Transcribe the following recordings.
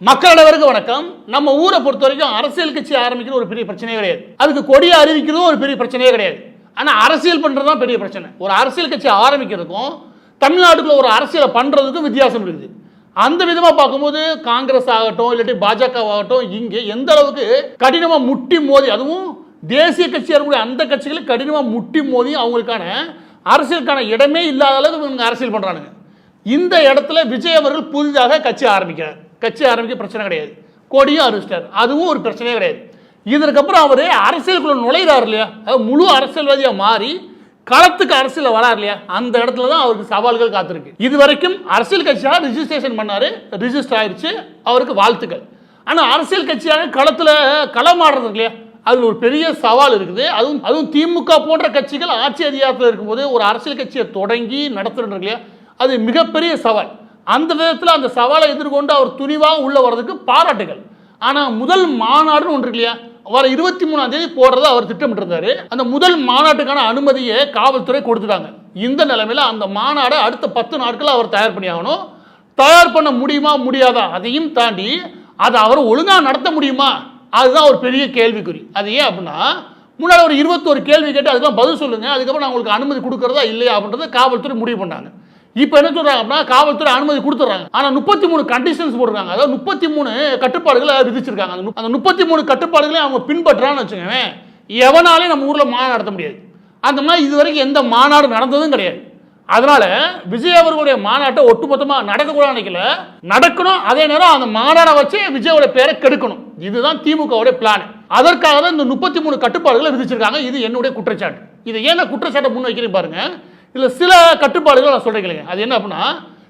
மக்கள் அனைவருக்கும் வணக்கம். நம்ம ஊரை பொறுத்த வரைக்கும் அரசியல் கட்சி ஆரம்பிக்கிறது ஒரு பெரிய பிரச்சனையே கிடையாது. அதுக்கு கொடியை அறிவிக்கிறதும் ஒரு பெரிய பிரச்சனையே கிடையாது. ஆனால் அரசியல் பண்ணுறது தான் பெரிய பிரச்சனை. ஒரு அரசியல் கட்சி ஆரம்பிக்கிறதுக்கும் தமிழ்நாட்டுக்குள்ள ஒரு அரசியலை பண்ணுறதுக்கும் வித்தியாசம் இருக்குது. அந்த விதமாக பார்க்கும்போது காங்கிரஸ் ஆகட்டும் இல்லாட்டி பாஜக ஆகட்டும் இங்கே எந்த அளவுக்கு கடினமாக முட்டி மோதி, அதுவும் தேசிய கட்சியாக இருக்கக்கூடிய அந்த கட்சிகளை கடினமாக முட்டி மோதி அவங்களுக்கான அரசியலுக்கான இடமே இல்லாத அளவுக்கு இவங்க அரசியல் பண்ணுறானுங்க. இந்த இடத்துல விஜய் அவர்கள் புதிதாக கட்சி ஆரம்பிக்கிறார். கட்சி ஆரம்பிக்க பிரச்சனை கிடையாது, கொடியும் அறிவிச்சிட்டார், அதுவும் ஒரு பிரச்சனையே கிடையாது. இதற்கப்புறம் அவர் அரசியலுக்குள்ள நுழைகிறார் இல்லையா, முழு அரசியல்வாதியாக மாறி களத்துக்கு அரசியல் வரார் இல்லையா, அந்த இடத்துல தான் அவருக்கு சவால்கள் காத்திருக்கு. இது வரைக்கும் அரசியல் கட்சியாக ரிஜிஸ்ட்ரேஷன் பண்ணாரு, ரிஜிஸ்டர் ஆயிடுச்சு, அவருக்கு வாழ்த்துக்கள். ஆனால் அரசியல் கட்சியாக களத்தில் களமாடுறது இல்லையா, அதில் ஒரு பெரிய சவால் இருக்குது. அதுவும் திமுக போன்ற கட்சிகள் ஆட்சி அதிகாரத்தில் இருக்கும்போது ஒரு அரசியல் கட்சியை தொடங்கி நடத்துறது இல்லையா, அது மிகப்பெரிய சவால். அந்த விதத்தில் அந்த சவாலை எதிர்கொண்டு அவர் துணிவாக உள்ள வர்றதுக்கு பாராட்டுகள். ஆனால் முதல் மாநாடுன்னு ஒன்று இல்லையா, வர 23ஆம் தேதி போடுறத அவர் திட்டமிட்டிருந்தாரு. அந்த முதல் மாநாட்டுக்கான அனுமதியை காவல்துறை கொடுத்துட்டாங்க. இந்த நிலைமையில் அந்த மாநாடை அடுத்த 10 நாட்கள் அவர் தயார் பண்ணி ஆகணும். தயார் பண்ண முடியுமா முடியாதா, அதையும் தாண்டி அதை அவர் ஒழுங்காக நடத்த முடியுமா, அதுதான் ஒரு பெரிய கேள்விக்குறி. அது ஏன் அப்படின்னா, முன்னாடி ஒரு 21 கேள்வி கேட்டு அதுக்கெல்லாம் பதில் சொல்லுங்க, அதுக்கப்புறம் நான் உங்களுக்கு அனுமதி கொடுக்கறதா இல்லையா அப்படின்றத காவல்துறை முடிவு பண்ணாங்க. இப்போ என்ன சொல்றாங்க அப்படின்னா, காவல்துறை அனுமதி கொடுத்துறாங்க. ஆனால் 33 கண்டிஷன்ஸ் போடுறாங்க, அதாவது 33 கட்டுப்பாடுகளை விதிச்சிருக்காங்க. அந்த 33 கட்டுப்பாடுகளையும் அவங்க பின்பற்றான்னு வச்சுக்கோங்க, எவனாலே நம்ம ஊரில் மாநாடு நடத்த முடியாது. அந்த மாதிரி இதுவரைக்கும் எந்த மாநாடு நடந்ததும் கிடையாது. அதனால விஜய் அவர்களுடைய மாநாட்டை ஒட்டுமொத்தமாக நடக்கக்கூடாது நினைக்கல, நடக்கணும். அதே நேரம் அந்த மாநாடை வச்சு விஜயோட பேரை கெடுக்கணும். இதுதான் திமுகவுடைய பிளான். அதற்காக தான் இந்த 33 கட்டுப்பாடுகளை விதிச்சிருக்காங்க. இது என்னுடைய குற்றச்சாட்டு. இதை ஏன் குற்றச்சாட்டை முன் வைக்கிறேன் பாருங்க. இதில் சில கட்டுப்பாடுகள் நான் சொல்கிறேன். அது என்ன அப்படின்னா,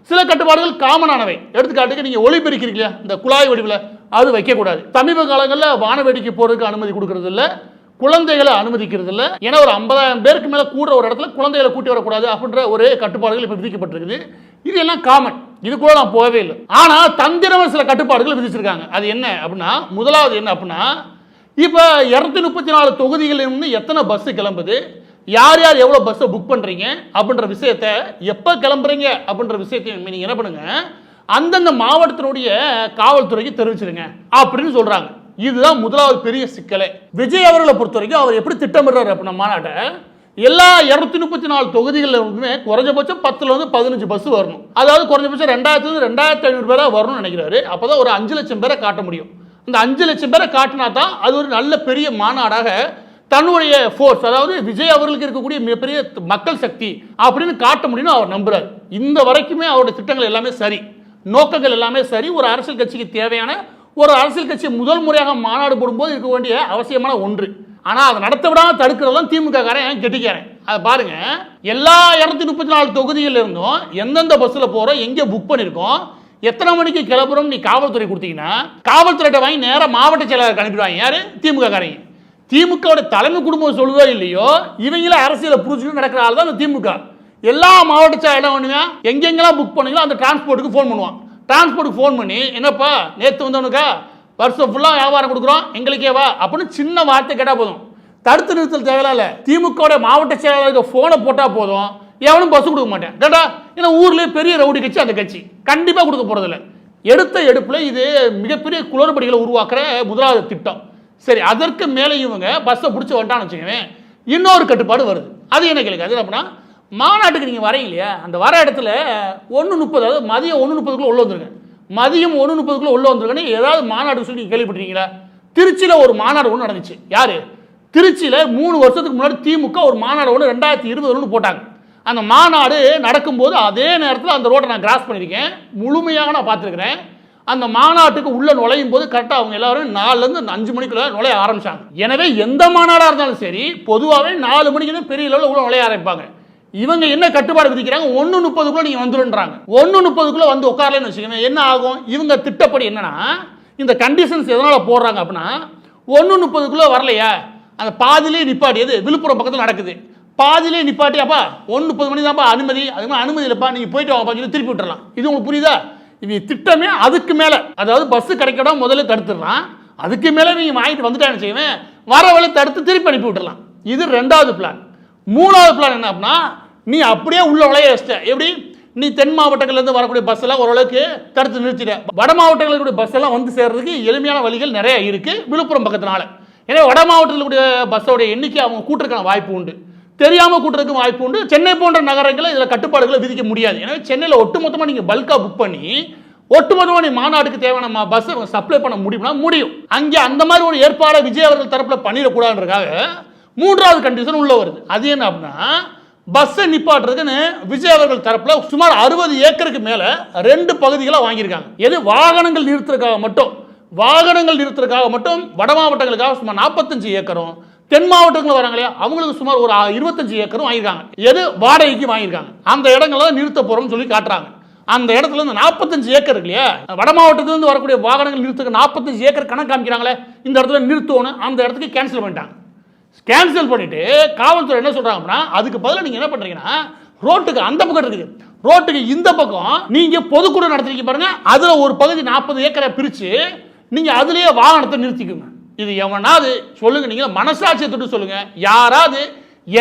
சில கட்டுப்பாடுகள் காமனானவை. எடுத்துக்காட்டுக்கு நீங்கள் ஒளிபெருக்கிறீங்களா, இந்த குழாய் வடிவில் அது வைக்கக்கூடாது. சமீப காலங்களில் வானவேடிக்கை போகிறதுக்கு அனுமதி கொடுக்கறது இல்லை, குழந்தைகளை அனுமதிக்கிறது இல்லை. ஏன்னா ஒரு 50,000 பேருக்கு மேலே கூடுற ஒரு இடத்துல குழந்தைகளை கூட்டி வரக்கூடாது அப்படின்ற ஒரு கட்டுப்பாடுகள் இப்போ விதிக்கப்பட்டிருக்குது. இது எல்லாம் காமன், இது கூட நான் போகவே இல்லை. ஆனால் தந்திரமாக சில கட்டுப்பாடுகள் விதிச்சிருக்காங்க. அது என்ன அப்படின்னா, முதலாவது என்ன அப்படின்னா, இப்போ 234 தொகுதிகளிலிருந்து எத்தனை பஸ்ஸு கிளம்புது, யார் யார் எவ்வளோ பஸ்ஸை புக் பண்ணுறீங்க அப்படின்ற விஷயத்த, எப்போ கிளம்புறீங்க அப்படின்ற விஷயத்தையும் நீங்கள் என்ன பண்ணுங்க, அந்தந்த மாவட்டத்தினுடைய காவல்துறைக்கு தெரிவிச்சிருங்க அப்படின்னு சொல்கிறாங்க. இதுதான் முதலாவது பெரிய சிக்கலை. விஜய் அவர்களை பொறுத்த வரைக்கும் அவர் எப்படி திட்டமிடுறாரு அப்படின்னா, மாநாட்டை எல்லா 234 தொகுதிகளிலுமே குறைஞ்சபட்சம் 10லேருந்து 15 பஸ் வரணும். அதாவது குறைஞ்சபட்சம் 2000 2500 பேராக வரணும்னு நினைக்கிறாரு. அப்போ தான் ஒரு 5 லட்சம் பேரை காட்ட முடியும். அந்த 5 லட்சம் பேரை காட்டினா தான் அது ஒரு நல்ல பெரிய மாநாடாக தன்னுடைய ஃபோர்ஸ், அதாவது விஜய் அவர்களுக்கு இருக்கக்கூடிய மிகப்பெரிய மக்கள் சக்தி அப்படின்னு காட்ட முடியும்னு அவர் நம்புறாரு. இந்த வரைக்குமே அவருடைய திட்டங்கள் எல்லாமே சரி, நோக்கங்கள் எல்லாமே சரி. ஒரு அரசியல் கட்சிக்கு தேவையான, ஒரு அரசியல் கட்சி முதல் முறையாக மாநாடு போடும்போது இருக்க வேண்டிய அவசியமான ஒன்று. ஆனால் அதை நடத்த விடாமல் தடுக்கிறதெல்லாம் திமுக காரன் கெட்டிக்காரன். அதை பாருங்க, எல்லா 234 தொகுதிகளில் இருந்தும் எந்தெந்த பஸ்ஸில் போகிறோம், எங்கே புக் பண்ணியிருக்கோம், எத்தனை மணிக்கு கிளம்புறோம் நீ காவல்துறை கொடுத்தீங்கன்னா, காவல்துறையிட்ட வாங்கி நேராக மாவட்ட செயலாளர் அனுப்பிடுவாங்க. யாரு? திமுக காரங்க. திமுகவுடைய தலைமை குடும்பம் சொல்லுதோ இல்லையோ, இவங்கள அரசியலை புரிஞ்சுட்டு நடக்கிற ஆள் தான் திமுக. எல்லா மாவட்ட செயலாளர் பண்ணுவேன், எங்கெங்கெல்லாம் புக் பண்ணீங்களோ அந்த டிரான்ஸ்போர்ட்டுக்கு ஃபோன் பண்ணுவான். டிரான்ஸ்போர்ட்டுக்கு ஃபோன் பண்ணி, என்னப்பா நேற்று வந்தவனுக்கா வருஷம் ஃபுல்லாக வியாபாரம் கொடுக்குறோம், எங்களுக்கே வா அப்படின்னு சின்ன வார்த்தை கேட்டால் போதும். தடுத்து நிறுத்தல் தேவையில்ல, திமுகவுடைய மாவட்ட செயலாளருக்கு ஃபோனை போட்டால் போதும், எவனும் பஸ் கொடுக்க மாட்டேன் கேட்டா. ஏன்னா ஊர்லேயே பெரிய ரவுடி கட்சி அந்த கட்சி கண்டிப்பாக கொடுக்க போகிறதில்ல. எடுத்த எடுப்பில் இது மிகப்பெரிய குளறுபடிகளை உருவாக்குற முதலாவது திட்டம். சரி, அதற்கு மேலே இவங்க பஸ்ஸை பிடிச்சி வந்துட்டான்னு வச்சுக்கோங்க, இன்னொரு கட்டுப்பாடு வருது. அது என்ன கேளுங்க, அது அப்படின்னா, மாநாட்டுக்கு நீங்கள் வரீங்க இல்லையா, அந்த வர இடத்துல 1:30, அதாவது மதியம் 1:30 உள்ள வந்துருங்க. மதியம் 1:30 உள்ள வந்துருங்கன்னு ஏதாவது மாநாடு சொல்லி நீங்கள் கேள்விப்பட்டீங்களா? திருச்சியில் ஒரு மாநாடு ஒன்று நடந்துச்சு. யார்? திருச்சியில் 3 வருஷத்துக்கு முன்னாடி திமுக ஒரு மாநாடு ஒன்று 2020 போட்டாங்க. அந்த மாநாடு நடக்கும்போது அதே நேரத்தில் அந்த ரோட்டை நான் கிராஸ் பண்ணியிருக்கேன், முழுமையாக நான் பார்த்துருக்கிறேன். அந்த மாநாட்டுக்கு உள்ள நுழையும் போது கரெக்டாக அவங்க எல்லாரும் 4லேருந்து 5 மணிக்குள்ள நுழைய ஆரம்பிச்சாங்க. எனவே எந்த மாநாடாக இருந்தாலும் சரி, பொதுவாகவே 4 மணிக்கு தான் பெரிய லெவலில் உள்ள நுழைய ஆரம்பிப்பாங்க. இவங்க என்ன கட்டுப்பாடு விதிக்கிறாங்க, 1:30 நீங்கள் வந்துடுன்றாங்க. 1:30 வந்து உட்காரலன்னு வச்சுக்கோங்க, என்ன ஆகும்? இவங்க திட்டப்படி என்னன்னா, இந்த கண்டிஷன்ஸ் எதனால் போடுறாங்க அப்படின்னா, 1:30 வரலையா, அந்த பாதிலே நிப்பாட்டி, எது விழுப்புரம் பக்கத்தில் நடக்குது, பாதிலே நிப்பாட்டியாப்பா 1:30 மணி தான்ப்பா அனுமதி, அதுக்கு அனுமதி இல்லைப்பா, நீங்கள் போயிட்டு வாங்கப்பா சொல்லி திருப்பி விட்டுறலாம். இது உங்களுக்கு புரியுதா? இது திட்டமே அதுக்கு மேலே, அதாவது பஸ்ஸு கிடைக்கடா முதல்ல தடுத்துடலாம், அதுக்கு மேலே நீங்கள் வாங்கிட்டு வந்துட்டான்னு செய்வேன், வர வேலை தடுத்து திருப்பி அனுப்பி விட்டுடலாம். இது 2வது பிளான். 3வது பிளான் என்ன அப்படின்னா, நீ அப்படியே உள்ள நுழைய வச்சிட்ட. எப்படி? நீ தென் மாவட்டங்கள்லேருந்து வரக்கூடிய பஸ் எல்லாம் ஓரளவுக்கு தடுத்து நிறுத்திட. வட மாவட்டங்களுடைய பஸ் எல்லாம் வந்து சேர்றதுக்கு எளிமையான வழிகள் நிறைய இருக்கு விழுப்புரம் பக்கத்தினால. ஏன்னா வட மாவட்டத்தில் கூடிய பஸ்ஸோட எண்ணிக்கை அவங்க கூட்டுறதுக்கான வாய்ப்பு உண்டு, தெரியாமல் கூட்டுறதுக்கு வாய்ப்பு உண்டு. சென்னை போன்ற நகரங்களில் இதில் கட்டுப்பாடுகளை விதிக்க முடியாது. எனவே சென்னையில் ஒட்டுமொத்தமாக நீங்கள் பல்காக புக் பண்ணி ஒட்டுமொத்தமாக நீ மாநாட்டுக்கு தேவையான பஸ் சப்ளை பண்ண முடியும்னா முடியும். அங்கே அந்த மாதிரி ஒரு ஏற்பாடை விஜய் அவர்கள் தரப்பில் பண்ணிடக்கூடாதுன்றதுக்காக 3வது கண்டிஷன் உள்ள வருது. அது என்ன அப்படின்னா, பஸ்ஸை நிப்பாட்டுறதுக்குன்னு விஜய் அவர்கள் தரப்பில் சுமார் 60 ஏக்கருக்கு மேலே 2 பகுதிகளாக வாங்கியிருக்காங்க. எது வாகனங்கள் நிறுத்துறதுக்காக மட்டும், வாகனங்கள் நிறுத்துறதுக்காக மட்டும் வட மாவட்டங்களுக்காக சுமார் 45 ஏக்கரும், தென் மாவட்டங்கள் வராங்க இல்லையா அவங்களுக்கு சுமார் ஒரு 25 ஏக்கரும் வாங்கியிருக்காங்க. எது வாடகைக்கு வாங்கியிருக்காங்க. அந்த இடங்களை நிறுத்த போறோம்னு சொல்லி காட்டுறாங்க. அந்த இடத்துல இருந்து 45 ஏக்கர் இருக்கு இல்லையா, வட மாவட்டத்திலிருந்து வரக்கூடிய வாகனங்கள் நிறுத்துக்கு 45 ஏக்கர் கணக்கு காமிக்கிறாங்களே, இந்த இடத்துல நிறுத்தணும், அந்த இடத்துக்கு கேன்சல் பண்ணிட்டாங்க. கேன்சல் பண்ணிட்டு காவல்துறை என்ன சொல்றாங்க அப்படின்னா, அதுக்கு பதிலாக நீங்க என்ன பண்றீங்கன்னா, ரோட்டுக்கு அந்த பக்கம் இருக்குது, ரோட்டுக்கு இந்த பக்கம் நீங்க பொதுக்கூடம் நடத்திக்க பாருங்க, அதுல ஒரு பகுதி 40 ஏக்கரை பிரிச்சு நீங்க அதுலயே வாகனத்தை நிறுத்திக்கோங்க. இது எவனாவது சொல்லுங்க, நீங்க மனசாட்சியை தொட்டு சொல்லுங்க, யாராவது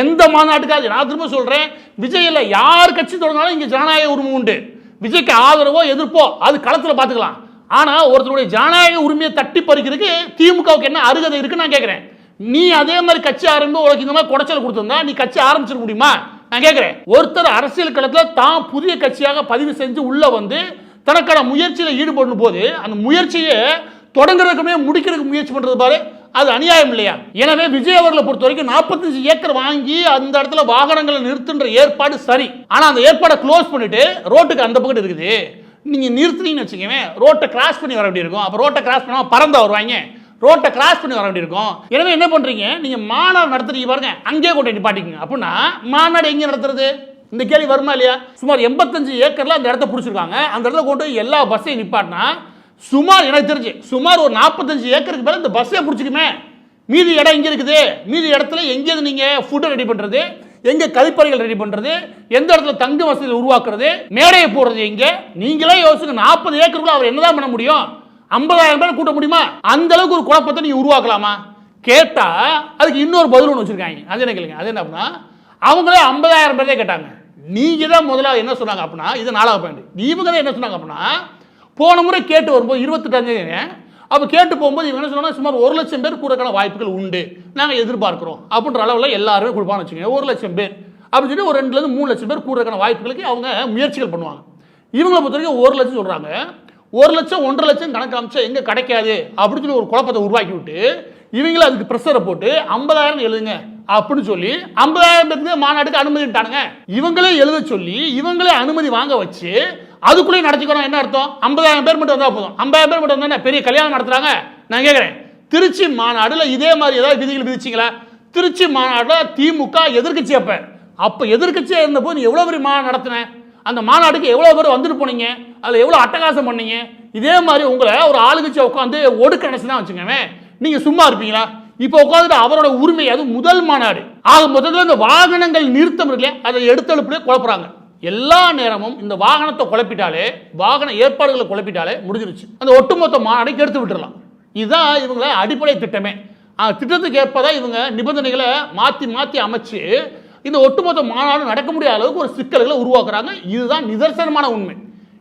எந்த மாநாட்டுக்காவது. நான் திரும்ப சொல்றேன், விஜயில யார் கட்சி தொடங்கினாலும் இங்க ஜனநாயக உரிமை உண்டு. விஜய்க்கு ஆதரவோ எதிர்ப்போ அது களத்தில் பார்த்துக்கலாம். ஆனால் ஒருத்தருடைய ஜனநாயக உரிமையை தட்டி பறிக்கிறதுக்கு திமுகவுக்கு என்ன அருகதை இருக்குன்னு நான் கேட்குறேன். நீ அதே மாதிரி கட்சி ஆரம்பித்து உனக்கு இந்த மாதிரி குடைச்சல் கொடுத்துருந்தா நீ கட்சி ஆரம்பிச்சிட முடியுமா? நான் கேட்குறேன். ஒருத்தர் அரசியல் களத்தில் தான் புதிய கட்சியாக பதிவு செஞ்சு உள்ள வந்து தனக்கான முயற்சியில் ஈடுபடும் போது அந்த முயற்சியை தொடங்குறதுக்குமே முடிக்கிறதுக்கு முயற்சி பண்ணுறது பாரு, அது அநியாயம் இல்லையா? எனவே விஜய் அவர்களை பொறுத்த வரைக்கும் 45 ஏக்கர் வாங்கி அந்த இடத்துல வாகனங்களை நிறுத்துன்ற ஏற்பாடு சரி. ஆனா அந்த ஏற்பாடை க்ளோஸ் பண்ணிட்டு ரோட்டுக்கு அந்த பக்கம் இருக்குது, நீங்க நிறுத்துனீங்கன்னு வச்சுக்கோங்க, ரோட்டை கிராஸ் பண்ணி வர வேண்டி இருக்கும். அப்ப ரோட்டை கிராஸ் பண்ணா பறந்தா வருவாங்க, ரோட்டை கிராஸ் பண்ணி வர வேண்டி இருக்கும். எனவே என்ன பண்றீங்க, நீங்க மாநாடு நடத்துறீங்க பாருங்க, அங்கேயே கொண்டு நிப்பாட்டிக்கங்க. அப்படின்னா மாநாடு எங்க நடத்துறது? இந்த கேள்வி வருமா இல்லையா? சுமார் 85 ஏக்கர்ல அந்த இடத்த பிடிச்சிருக்காங்க. அந்த இடத்துல கொண்டு எல்லா பஸ்ஸையும் நிப்பாட்டினா சுமார் எனக்கு தெரிஞ்சு சுமார் ஒரு 45 ஏக்கருக்கு மேலே இந்த பஸ்ஸே பிடிச்சிக்குமே. மீதி இடம் இங்கே இருக்குது. மீதி இடத்துல எங்கேருந்து நீங்கள் ஃபுட்டை ரெடி பண்ணுறது, எங்கே கழிப்பறைகள் ரெடி பண்ணுறது, எந்த இடத்துல தங்கு வசதி உருவாக்குறது, மேடையை போடுறது எங்கே? நீங்களே யோசிச்சுங்க. 40 ஏக்கருக்குள்ள அவர் என்னதான் பண்ண முடியும்? 50,000 பேர் கூட்ட முடியுமா? அந்த அளவுக்கு ஒரு குழப்பத்தை நீங்கள் உருவாக்கலாமா? கேட்டால் அதுக்கு இன்னொரு பதில் ஒன்று வச்சுருக்காங்க. அது என்ன கேளுங்க, அது என்ன அப்படின்னா, அவங்களே 50,000 பேரே கேட்டாங்க. நீங்கள் தான் முதல்ல என்ன சொன்னாங்க அப்படின்னா, இது 4வது பாயிண்ட். இவங்க தான் என்ன சொன்னாங்க அப்படின்னா, போன முறை கேட்டு வரும்போது 28 அப்போ கேட்டு போகும்போது இவங்க என்ன சொன்னாங்க, சுமார் 1 லட்சம் பேர் கூடக்கான வாய்ப்புகள் உண்டு, நாங்கள் எதிர்பார்க்கிறோம் அப்படின்ற அளவில் எல்லாருமே கொடுப்பான்னு வச்சுக்கோங்க. 1 லட்சம் பேர் அப்படின்னு சொல்லி ஒரு 2லேருந்து 3 லட்சம் பேர் கூடக்கான வாய்ப்புகளுக்கு அவங்க முயற்சிகள் பண்ணுவாங்க. இவங்களை பொறுத்த வரைக்கும் 1 லட்சம் சொல்கிறாங்க. 1 லட்சம் 1.5 லட்சம் கணக்கு அமைச்சா எங்கே கிடைக்காது அப்படின்னு சொல்லி ஒரு குழப்பத்தை உருவாக்கி விட்டு இவங்களும் அதுக்கு ப்ரெஷரை போட்டு 50,000 எழுதுங்க அப்படின்னு சொல்லி 50,000 பேருக்கு மாநாட்டுக்கு அனுமதிட்டானுங்க. இவங்களே எழுத சொல்லி இவங்களே அனுமதி வாங்க வச்சு அதுக்குள்ளேயே நடத்திக்கிறோம். என்ன அர்த்தம்? 50,000 பேர் மட்டும் வந்தால் போதும். 50,000 பேர் மட்டும் வந்தால் பெரிய கல்யாணம் நடத்துறாங்க. நான் கேட்குறேன், திருச்சி மாநாடுல இதே மாதிரி ஏதாவது விதிகள் விதிச்சிங்களா? திருச்சி மாநாடுல திமுக எதிர்கட்சி, அப்போ எதிர்கட்சியாக இருந்தபோது நீ எவ்வளோ பெரிய மாநாடு நடத்தின? அந்த மாநாட்டுக்கு எவ்வளோ பேர் வந்துட்டு போனீங்க? அதில் எவ்வளோ அட்டகாசம் பண்ணீங்க? இதே மாதிரி உங்களை ஒரு ஆளுங்கட்சியை உட்காந்து ஒடுக்க நினைச்சு தான் வச்சுக்கோங்க, நீங்கள் சும்மா இருப்பீங்களா? இப்போ உட்காந்துட்டு அவரோட உரிமை, அது முதல் மாநாடு. ஆக மொத்தத்தில் இந்த வாகனங்கள் நிறுத்தம் இருக்குல்லையா, அதை எடுத்தெடுப்புலேயே குழப்புறாங்க. எல்லா நேரமும் இந்த வாகனத்தை குழப்பிட்டாலே, வாகன ஏற்பாடுகளை குழப்பிட்டாலே முடிஞ்சிருச்சு. அந்த ஒட்டுமொத்த மாநாடை கெடுத்து விட்டுறலாம். இதுதான் இவங்கள அடிப்படை திட்டமே. திட்டத்துக்கு ஏற்பதான் இவங்க நிபந்தனைகளை மாற்றி மாற்றி அமைச்சு இந்த ஒட்டுமொத்த மாநாடு நடக்க முடியாத அளவுக்கு ஒரு சிக்கல்களை உருவாக்குறாங்க. இதுதான் நிதர்சனமான உண்மை.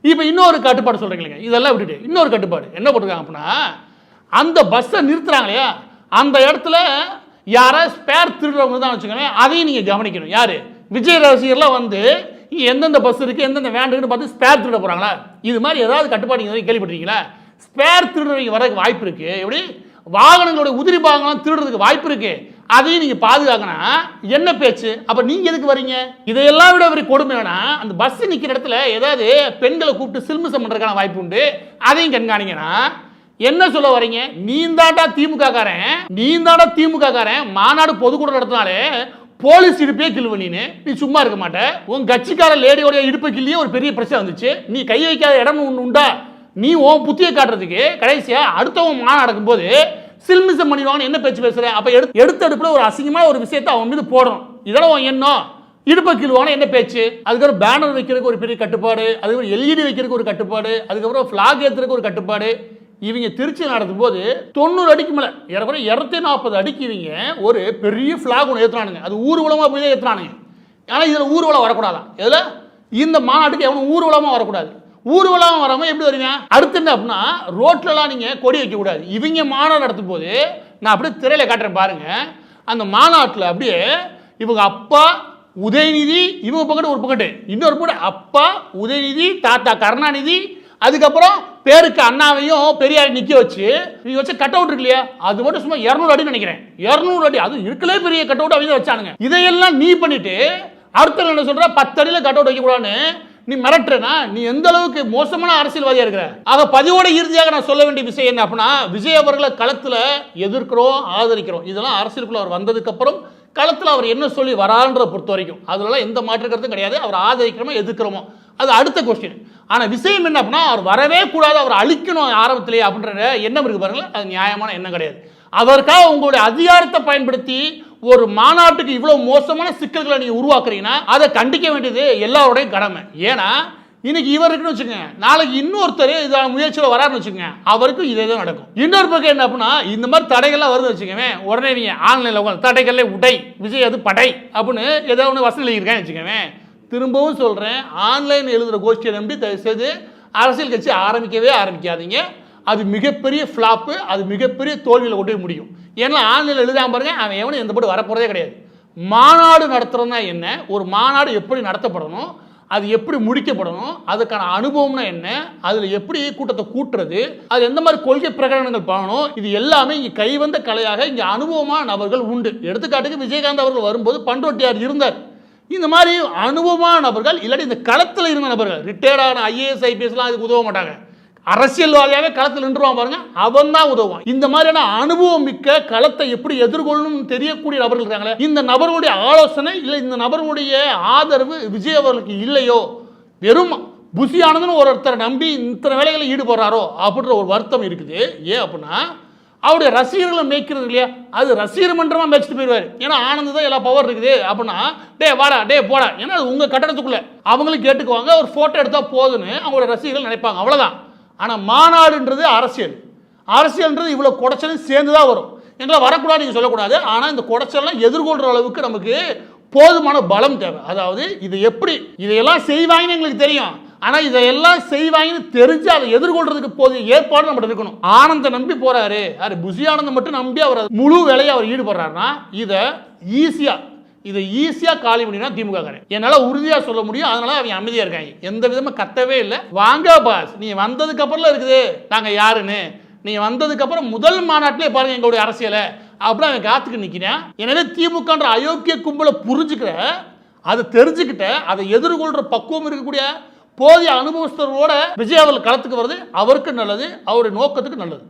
இப்போ இன்னொரு கட்டுப்பாடு சொல்றீங்க, இதெல்லாம் விட்டுட்டு இன்னொரு கட்டுப்பாடு என்ன போட்டிருக்காங்க அப்படின்னா, அந்த பஸ்ஸை நிறுத்துறாங்க இல்லையா, அந்த இடத்துல யாராவது ஸ்பேர் திருடுறவங்க தான் வச்சுக்கோங்க, அதையும் நீங்கள் கவனிக்கணும். யாரு? விஜய் ரசிகர்லாம் வந்து எந்தெந்த பஸ் இருக்குது எந்தெந்த வேன் இருக்குன்னு பார்த்து ஸ்பேர் திருட போகிறாங்களா? இது மாதிரி ஏதாவது கட்டுப்பாடு நீங்கள் கேள்விப்பட்டிருக்கீங்களா? ஸ்பேர் திருடுறவங்க வரதுக்கு வாய்ப்பு இருக்குது. எப்படி வாகனங்களோட உதிரி பாகங்கள்லாம் திருடுறதுக்கு வாய்ப்பு இருக்குது. அதையும் நீங்கள் பாதுகாக்கணும். என்ன பேச்சு? அப்போ நீங்கள் எதுக்கு வரீங்க? இதையெல்லாம் விட ஒரு கொடுமை வேணா, அந்த பஸ் நிற்கிற இடத்துல ஏதாவது பெண்களை கூப்பிட்டு சில்மிசம் பண்ணுறதுக்கான வாய்ப்பு உண்டு, அதையும் கண்காணிங்கன்னா என்ன சொல்ல வரீங்க? நீந்தாண்டா திமுக காரன் மாநாடு பொதுக்கூடம் நடத்தினாலே போலீஸ் இடுப்பே கிள்ளுவ, நீ சும்மா இருக்க மாட்டேன். உன் கட்சிக்கார லேடியோட இடுப்பு கிள்ளியே ஒரு பெரிய பிரச்சனை வந்துச்சு. நீ கை வைக்காத இடம் ஒன்று உண்டா? நீ உன் புத்தியை காட்டுறதுக்கு கடைசியா அடுத்தவன் மாநாடு நடக்கும்போது சில்மிசம் பண்ணிடுவாங்கன்னு என்ன பேச்சு பேசுறேன்? அப்ப எடுத்தடுப்புல ஒரு அசிங்கமான ஒரு விஷயத்தை அவன் மீது போடணும். இதெல்லாம் எண்ணம் இடுப்பை கிள்ளுவான என்ன பேச்சு? அதுக்கப்புறம் பேனர் வைக்கிறதுக்கு ஒரு பெரிய கட்டுப்பாடு, அதுக்கப்புறம் எல்இடி வைக்கிறதுக்கு ஒரு கட்டுப்பாடு, அதுக்கப்புறம் ஃபிளாக் ஏற்றுறதுக்கு ஒரு கட்டுப்பாடு. இவங்க திருச்சி நடத்தும் போது 90 அடிக்கு மேலே, ஏறக்குறைய 240 அடிக்கு இவங்க ஒரு பெரிய ஃபிளாக் ஒன்று ஏற்றுறானுங்க. அது ஊர்வலமாக போய் தான் ஏற்றுறானுங்க. ஆனால் இதில் ஊர்வலம் வரக்கூடாதான். இதில் இந்த மாநாட்டுக்கு எவனும் ஊர்வலமா வரக்கூடாது. ஊர்வலம் வராம எப்படி வருவீங்க? அடுத்து என்ன அப்படின்னா, ரோட்லலாம் நீங்க கொடி வைக்க கூடாது. இவங்க மாநாடு நடத்தும் போது நான் அப்படியே திரையில காட்டுறேன் பாருங்க. அந்த மாநாட்டில் அப்படியே இவங்க அப்பா உதயநிதி, இவங்க பக்கத்து ஒரு பக்கத்து, இன்னொரு பக்கம் அப்பா உதயநிதி, தாத்தா கருணாநிதி, அதுக்கப்புறம் பேருக்கு அண்ணாவையும் பெரியாரை நிக்க வச்சு நீங்க வச்ச கட் அவுட் இருக்கு இல்லையா, அது மட்டும் சும்மா 200 அடின்னு நினைக்கிறேன். 200 அடி, அது இருக்கலே பெரிய கட் அவுட் அவங்க வச்சானுங்க. இதையெல்லாம் நீ பண்ணிட்டு அடுத்த என்ன சொல்ற 10 அடியில் கட் அவுட் வைக்க கூடாதுன்னு நீ மிரட்டுறனா, நீ எந்த அளவுக்கு மோசமான அரசியல்வாதியா இருக்கிற. ஆக பதிவோட இறுதியாக நான் சொல்ல வேண்டிய விஷயம் என்ன அப்படின்னா, விஜய் அவர்களை களத்துல எதிர்க்கிறோம், ஆதரிக்கிறோம். இதெல்லாம் அரசியலுக்குள்ள அவர் வந்ததுக்கு அப்புறம் களத்தில் அவர் என்ன சொல்லி வரான்றதை பொறுத்த வரைக்கும் அதுலலாம் எந்த மாற்று கருத்தும் கிடையாது. அவர் ஆதரிக்கிறோமோ எதிர்க்கிறோமோ அது அடுத்த கொஸ்டின். ஆனால் விஷயம் என்ன அப்படின்னா, அவர் வரவே கூடாது, அவர் அழிக்கணும் ஆரம்பத்திலேயே அப்படின்ற எண்ணம் இருக்கு பாருங்களேன், அது நியாயமான எண்ணம் கிடையாது. அதற்காக உங்களுடைய அதிகாரத்தை பயன்படுத்தி ஒரு மாநாட்டுக்கு இவ்வளவு மோசமான சிக்கல்களை நீங்க உருவாக்குறீங்கன்னா அதை கண்டிக்க வேண்டியது எல்லாருடைய கடமை. ஏன்னா இன்னைக்கு இவர் இருக்குன்னு வச்சுக்கோங்க, நாளைக்கு இன்னொருத்தர் இதான முயற்சியில் வராருன்னு வச்சுக்கோங்க, அவருக்கும் இதே தான் நடக்கும். இன்னொரு பக்கம் என்ன அப்படின்னா, இந்த மாதிரி தடைகள்லாம் வருது வச்சுக்கோங்க, உடனே நீங்க ஆன்லைனில் உட்காந்து தடைகள்ல உடை விஜய் அது படை அப்படின்னு ஏதோ ஒன்று வசனம் எழுதியிருக்கேன் வச்சுக்கோங்க. திரும்பவும் சொல்றேன், ஆன்லைன் எழுதுகிற கோஷ்டியை நம்பி தயவுசெய்து அரசியல் கட்சி ஆரம்பிக்காதீங்க. அது மிகப்பெரிய ஃப்ளாப்பு, அது மிகப்பெரிய தோல்வியில் கொண்டு போய் முடியும். ஏன்னா ஆன்லைனில் எழுதாம பாருங்க, அவன் எவனும் எந்த போட்டு வரப்போறதே கிடையாது. மாநாடு நடத்துறதுனா என்ன, ஒரு மாநாடு எப்படி நடத்தப்படணும், அது எப்படி முடிக்கப்படணும், அதுக்கான அனுபவம்னா என்ன, அதில் எப்படி கூட்டத்தை கூட்டுறது, அது எந்த மாதிரி கொள்கை பிரகடனங்கள் பண்ணணும், இது எல்லாமே இங்கே கைவந்த கலையாக இங்கே அனுபவமான நபர்கள் உண்டு. எடுத்துக்காட்டுக்கு விஜயகாந்த் அவர்கள் வரும்போது பண்ருட்டியார் இருந்தார். இந்த மாதிரி அனுபவமான நபர்கள், இல்லாட்டி இந்த களத்தில் இருந்த நபர்கள், ரிட்டையர்டான IAS IPSலாம் இதுக்கு உதவ மாட்டாங்க. அரசியல்வாதியாகவே களத்தில் நின்றுவான் பாருங்க, அவன் தான் உதவுவான். இந்த மாதிரியான அனுபவம் மிக்க களத்தை எப்படி எதிர்கொள்ளணும் தெரியக்கூடிய நபர்கள் இருக்காங்களே, இந்த நபர்களுடைய ஆலோசனை இல்லை இந்த நபர்களுடைய ஆதரவு விஜய் அவர்களுக்கு இல்லையோ, வெறும் புசி ஆனந்தன் ஒருத்தரை நம்பி இத்தனை வேலைகளில் ஈடுபடுறாரோ அப்படின்ற ஒரு வருத்தம் இருக்குது. ஏன் அப்படின்னா, அவருடைய ரசிகர்களை மேய்க்கிறது இல்லையா, அது ரசிகர் மன்றமா மேய்ச்சிட்டு போயிடுவார். ஏன்னா ஆனந்த் தான் எல்லா பவர் இருக்குது அப்படின்னா, டே வாடா டே போடா, ஏன்னா அது உங்க கட்டடத்துக்குள்ள அவங்களும் கேட்டுக்குவாங்க, ஒரு போட்டோ எடுத்தா போதுன்னு அவங்களோட ரசிகர்கள் நினைப்பாங்க, அவ்வளவுதான். ஆனால் மாநாடுன்றது அரசியல்ன்றது இவ்வளோ குடைச்சலும் சேர்ந்து தான் வரும். எங்களை வரக்கூடாது நீங்கள் சொல்லக்கூடாது. ஆனால் இந்த குடைச்சலாம் எதிர்கொள்கிற அளவுக்கு நமக்கு போதுமான பலம் தேவை. அதாவது இதையெல்லாம் செய்வாங்கன்னு எங்களுக்கு தெரியும், ஆனால் இதையெல்லாம் செய்வாங்கன்னு தெரிஞ்சு அதை எதிர்கொள்றதுக்கு போதிய ஏற்பாடு நம்மகிட்ட இருக்கணும். ஆனந்தை நம்பி போறாரு, புசி ஆனந்தை மட்டும் நம்பி அவர் முழு வேலையை அவர் ஈடுபடுறாருன்னா இதை ஈஸியாக காலி பண்ணினா திமுக காரன் என்னால் உறுதியாக சொல்ல முடியும். அதனால அவங்க அமைதியாக இருக்காங்க, எந்த விதமாக கத்தவே இல்லை. வாங்க பாஸ், நீ வந்ததுக்கு அப்புறம் இருக்குது நாங்கள் யாருன்னு, நீ வந்ததுக்கு அப்புறம் முதல் மாநாட்டிலே பாருங்க எங்களுடைய அரசியலை அப்படின்னு அவன் காத்துக்கு நிற்கிறேன். எனவே திமுகன்ற அயோக்கிய கும்பலை புரிஞ்சுக்கிற, அதை தெரிஞ்சுக்கிட்ட, அதை எதிர்கொள்கிற பக்குவம் இருக்கக்கூடிய போதிய அனுபவஸ்தரோட விஜய் அவர்கள் களத்துக்கு வருது அவருக்கு நல்லது, அவருடைய நோக்கத்துக்கு நல்லது.